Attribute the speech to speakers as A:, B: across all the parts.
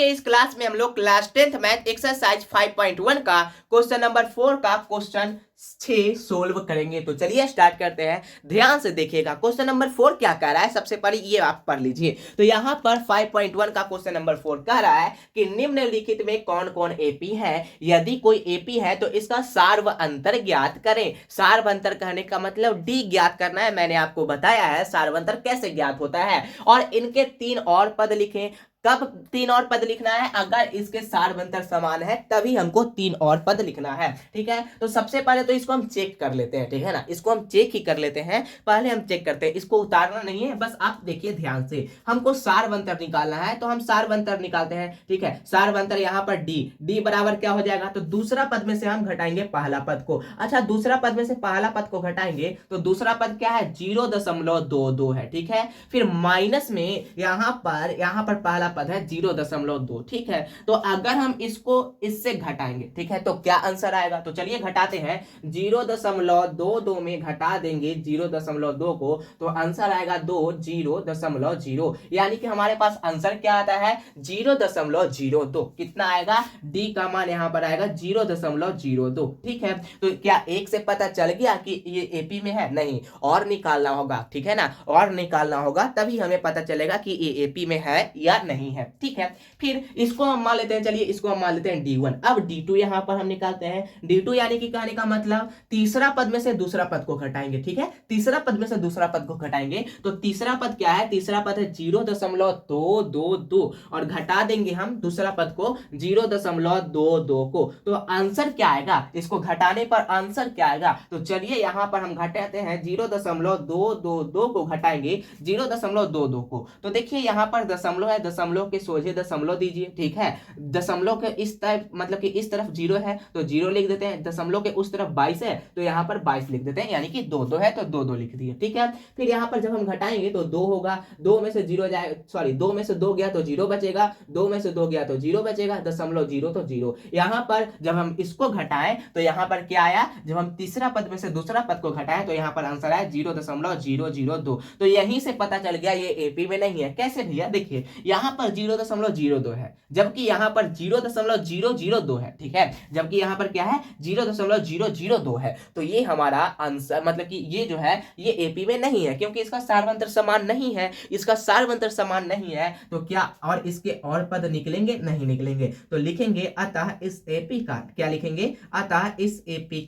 A: के इस क्लास में हम लोग क्लास 10th मैथ एक्सरसाइज 5.1 का क्वेश्चन नंबर 4 का क्वेश्चन 6 सोल्व करेंगे। तो चलिए स्टार्ट करते हैं। ध्यान से देखिएगा क्वेश्चन नंबर 4 क्या कह रहा है, सबसे पहले ये आप पढ़ लीजिए। तो यहाँ पर 5.1 का क्वेश्चन नंबर 4 कह रहा है कि निम्नलिखित में कौन कौन एपी है, यदि कोई एपी है तो इसका सार्व अंतर ज्ञात करें। सार्व अंतर कहने का मतलब डी ज्ञात करना है। मैंने आपको बताया है सार्व अंतर कैसे ज्ञात होता है। और इनके 3 और पद लिखें। कब 3 और पद लिखना है, अगर इसके सार्वंतर समान है तभी हमको 3 और पद लिखना है। ठीक है, तो सबसे पहले तो इसको हम चेक कर लेते हैं। ठीक है ना, इसको हम चेक ही कर लेते हैं। पहले हम चेक करते हैं, इसको उतारना नहीं है, बस आप देखिए ध्यान से। हमको सार्वंतर निकालना है तो हम सार्वंतर निकालते हैं। ठीक है, सार्वंतर यहाँ पर डी बराबर क्या हो जाएगा, तो दूसरा पद में से हम घटाएंगे पहला पद को। अच्छा, दूसरा पद में से पहला पद को घटाएंगे तो दूसरा पद क्या है, 0.22 है। ठीक है, फिर माइनस में यहाँ पर पहला पद है 0.2। ठीक है, तो अगर हम इसको इससे घटाएंगे, ठीक है, तो क्या आंसर आएगा, तो चलिए घटाते हैं। 0.22 में घटा देंगे 0.2 को तो आंसर आएगा 2 0.0, यानी कि हमारे पास आंसर क्या आता है 0.02। कितना आएगा, डी का मान यहां पर आएगा 0.02। ठीक है, तो क्या एक से पता चल गया कि ये एपी में है, नहीं, और निकालना होगा। ठीक है ना, और निकालना होगा तभी हमें पता चलेगा कि ये एपी में है या नहीं है। ठीक है, फिर इसको हम मान लेते हैं, चलिए इसको हम मान लेते हैं D1। अब D2 यहां पर हम निकालते हैं। D2 यानी कि कहने का मतलब तीसरा पद में से दूसरा पद को घटाएंगे। ठीक है, तीसरा पद में से दूसरा पद को घटाएंगे तो तीसरा पद क्या है, तीसरा पद है 0.222 और घटा देंगे हम दूसरा पद को 0.22 को, तो आंसर क्या आएगा, इसको घटाने पर आंसर क्या आएगा, तो चलिए यहां पर हम घटाते हैं 0.222 को घटाएंगे 0.22 को, तो देखिए यहां पर दशमलव है, दशमलव के सोझे दशमलव दीजिए। ठीक है, दशमलव के इस तरफ मतलब कि इस तरफ 0 है तो 0 लिख देते हैं, दशमलव के उस तरफ 22 है तो यहाँ पर 22 लिख देते हैं, यानी कि 2 है तो 2 लिख दिए। ठीक है, फिर यहाँ पर जब हम घटाएंगे तो 2 होगा, 2 में से 0 जाए, सॉरी 2 में से 2 गया तो 0 बचेगा, 2 में से 2 गया तो 0 बचेगा, दशमलव 0 तो 0। यहाँ पर जब हम इसको घटाएं तो यहाँ पर क्या आया, जब हम तीसरा पद में से दूसरा पद को घटाएं तो यहाँ पर आंसर आया 0.002। तो यहीं से पता चल गया ये एपी में नहीं है। कैसे भैया, देखिए यहाँ पर 0.02 है जबकि यहाँ पर 0.002 है। ठीक है, जबकि यहाँ पर क्या है 0.002 है, तो ये हमारा आंसर मतलब कि ये जो है ये एपी में नहीं है क्योंकि इसका सार्वंतर समान नहीं है। इसका सार्वंतर समान नहीं है तो क्या और इसके और पद निकलेंगे, नहीं निकलेंगे, तो लिखेंगे अतः इस एपी का, क्या लिखेंगे, अतः इस एपी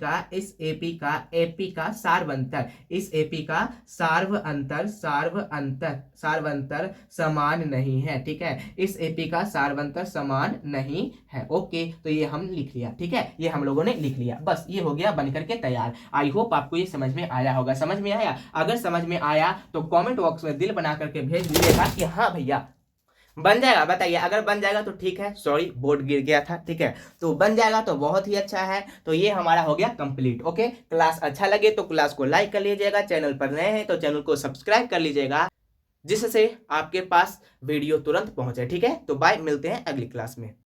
A: का सार्वंतर, इस एपी का सार्वंतर समान नहीं है। ठीक है, इस एपी का सार्वंतर समान नहीं है। ओके, तो ये हम लिख लिया। ठीक है, ये हम लोगों ने लिख लिया, बस ये हो गया बनकर के तैयार। आई होप आपको ये समझ में आया होगा। समझ में आया, अगर समझ में आया तो कमेंट बॉक्स में दिल बना करके भेज दीजिएगा कि हाँ भैया बन जाएगा। बताइए, अगर बन जाएगा तो ठीक है, सॉरी बोर्ड गिर गया था। ठीक है, तो बन जाएगा तो बहुत ही अच्छा है। तो ये हमारा हो गया कंप्लीट। ओके, क्लास अच्छा लगे तो क्लास को लाइक कर लीजिएगा, चैनल पर नए हैं तो चैनल को सब्सक्राइब कर लीजिएगा जिससे आपके पास वीडियो तुरंत पहुंचे। ठीक है, तो बाय, मिलते हैं अगली क्लास में।